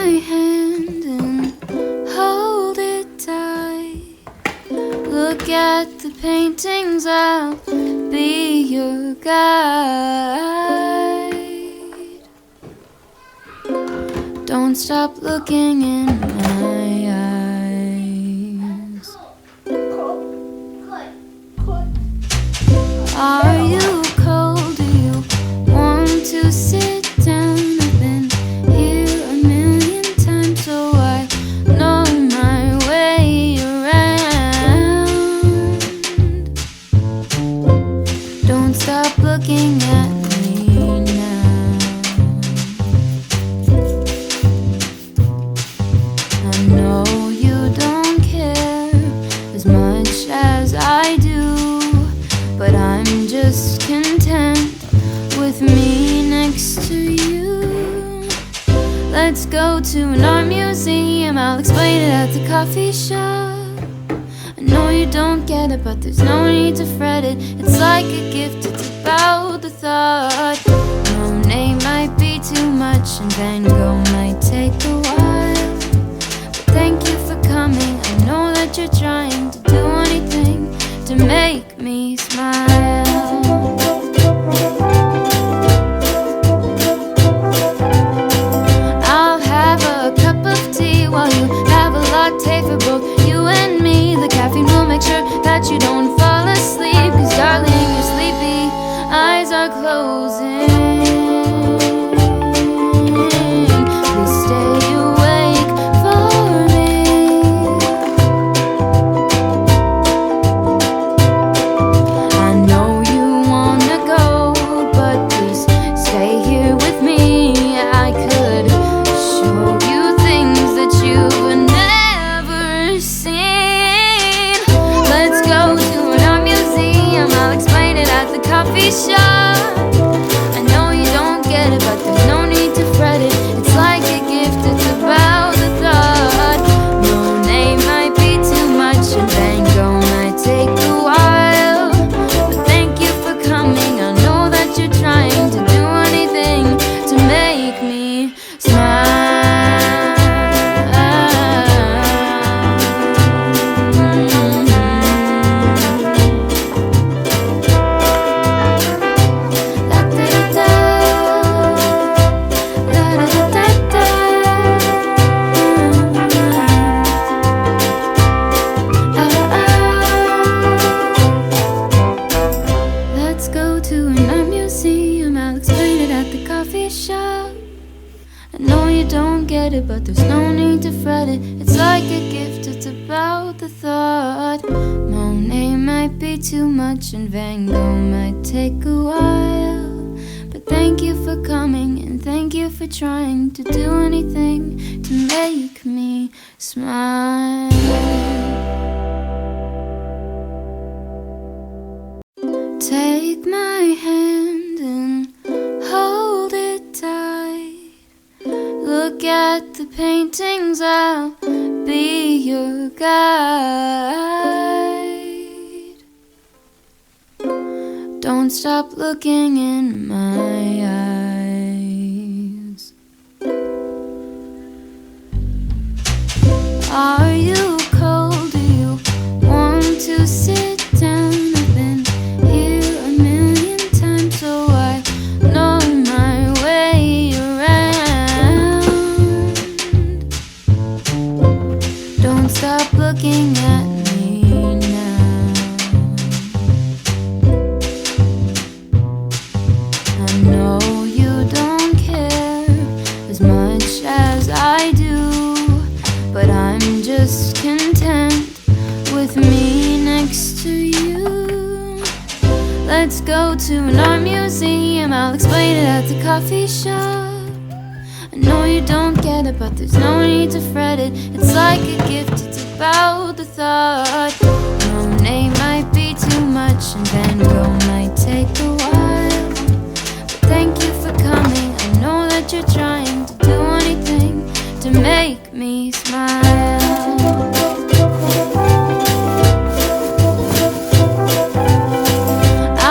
my hand and hold it tight. Look at the paintings, I'll be your guide. Don't stop looking in my eyes. Are you cold? Do you want to sit down? I've been here a million times, so I know my way around. Don't stop looking at me now. I know you don't care as much as I do, but I'm just content with me next to you. Let's go to an art museum, I'll explain it at the coffee shop. I know you don't get it, but there's no need to fret it. It's like a gift, it's about the thought. Monet might be too much and Van Gogh might take a while, but thank you for coming. I know that you're trying to do anything to make me smile. I'll have a cup of tea while you have a latte for both you and me. The caffeine will make sure that you don't fall asleep, 'cause darling, your sleepy eyes are closing. Please stay awake for me. I know you wanna go, but please stay here with me. I could show you things that you've never seen. Let's go to an art museum, I'll explain it at the coffee shop. I know you don't get it, but there's no need to fret it. It's like a gift, it's about the thought. Monet might be too much and Van Gogh might take a while, but thank you for coming. I know that you're trying to do anything to make me smile. Let's go to an art museum, I'll explain it at the coffee shop. I know you don't get it, but there's no need to fret it. It's like a gift, it's about the thought. Monet might be too much and Van Gogh might take a while, but thank you for coming and thank you for trying to do anything to make me smile. Take my hand and hold it tight. Look at the paintings, I'll be your guide. Don't stop looking in my eyes. Are you cold? Do you want to sit down? I've been here a million times, so I know my way around. Don't stop looking at me now. I know you don't care as much as I do, but I'm just content with me next to you. Let's go to an art museum, I'll explain it at the coffee shop. I know you don't get it, but there's no need to fret it. It's like a gift, it's about the thought. Monet might be too much and Van Gogh might take a while, but thank you for coming. I know that you're trying to do anything to make me smile.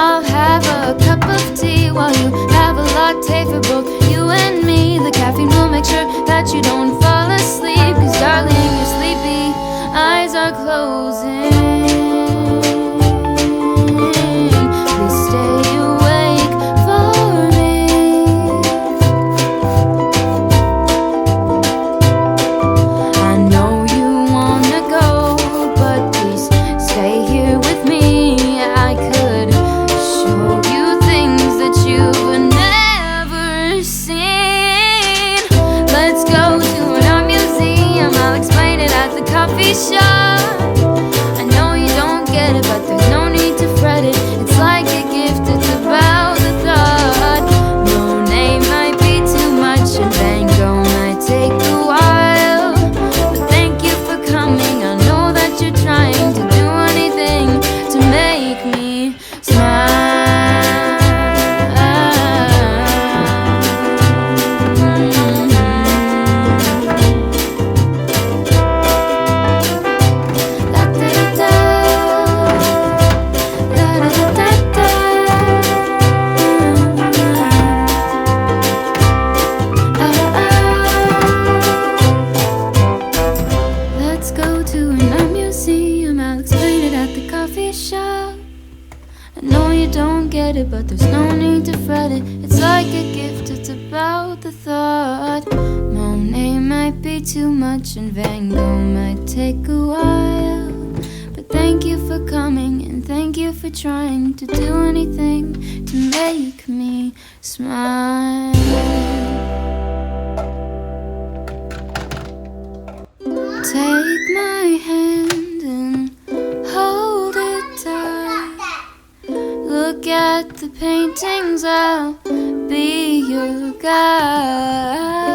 I'll have a cup of tea while you have a latte for both you and me. The caffeine will make sure that you don't fall closing. Please stay awake for me. I know you wanna go, but please stay here with me. I could show you things that you've never seen. Let's go to an art museum, I'll explain it at the coffee shop. I know you don't get it, but there's no need to fret it. It's like a gift, it's about the thought. Monet might be too much and Van Gogh might take a while, but thank you for coming. I know that you're trying to do anything to make me smile. Let's go to an art museum, I'll explain it at the coffee shop. I know you don't get it, but there's no need to fret it. It's like a gift, it's about the thought. Monet might be too much and Van Gogh might take a while, but thank you for coming and thank you for trying to do anything to make me smile. Take my hand and hold it tight. Look at the paintings, I'll be your guide.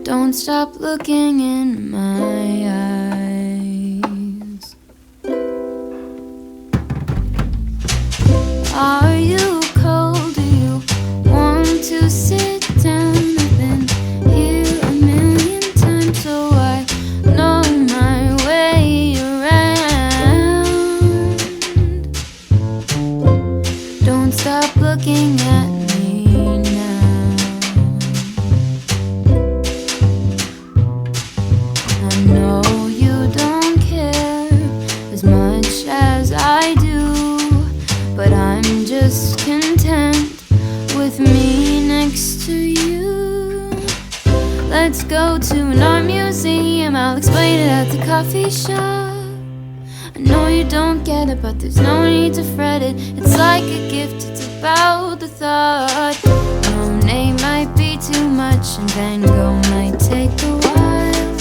Don't stop looking in my eyes. Are you cold? Do you want to sit down? I've been here a million times, so I know my way around. Don't stop looking at me now. I know you don't care as much as I do, but I'm just content with me next to you. Let's go to an art museum, I'll explain it at the coffee shop. I know you don't get it, but there's no need to fret it. It's like a gift, it's about the thought. Monet might be too much and Van Gogh might take a while,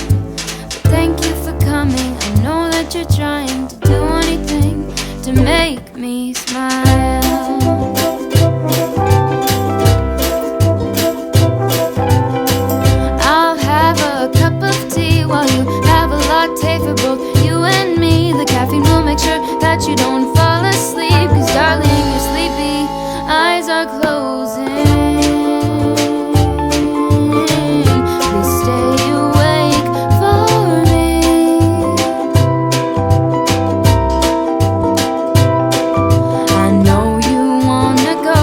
but thank you for coming. I know that you're trying to do anything to make me smile. I'll have a cup of tea while you have a latte for both you and me. The caffeine will make sure that you don't fall asleep, 'cause darling, you're sleepy, eyes are closing. Please stay awake for me. I know you wanna go,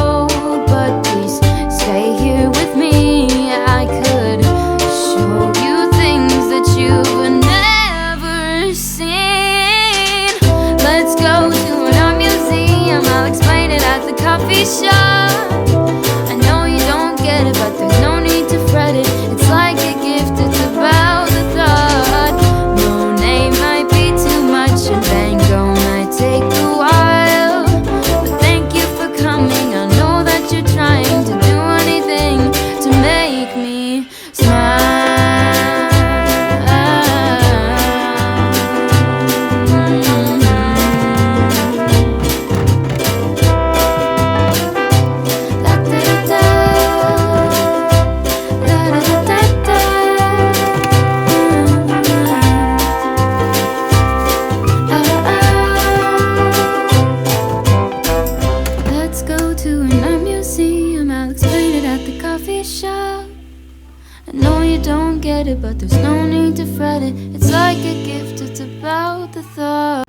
but please stay here with me. I could show you things that you've never seen. Let's go to an art museum, I'll explain it at the coffee shop. I know you don't get it, but there's no need to fret it. It's like a gift, it's about the thought. Monet might be too much and Van Gogh might take a while, but thank you for coming. I know that you're trying to do anything to make me smile. Let's go to an art museum, I'll explain it at the coffee shop. I know you don't get it, but there's no need to fret it. It's like a gift, it's about the thought.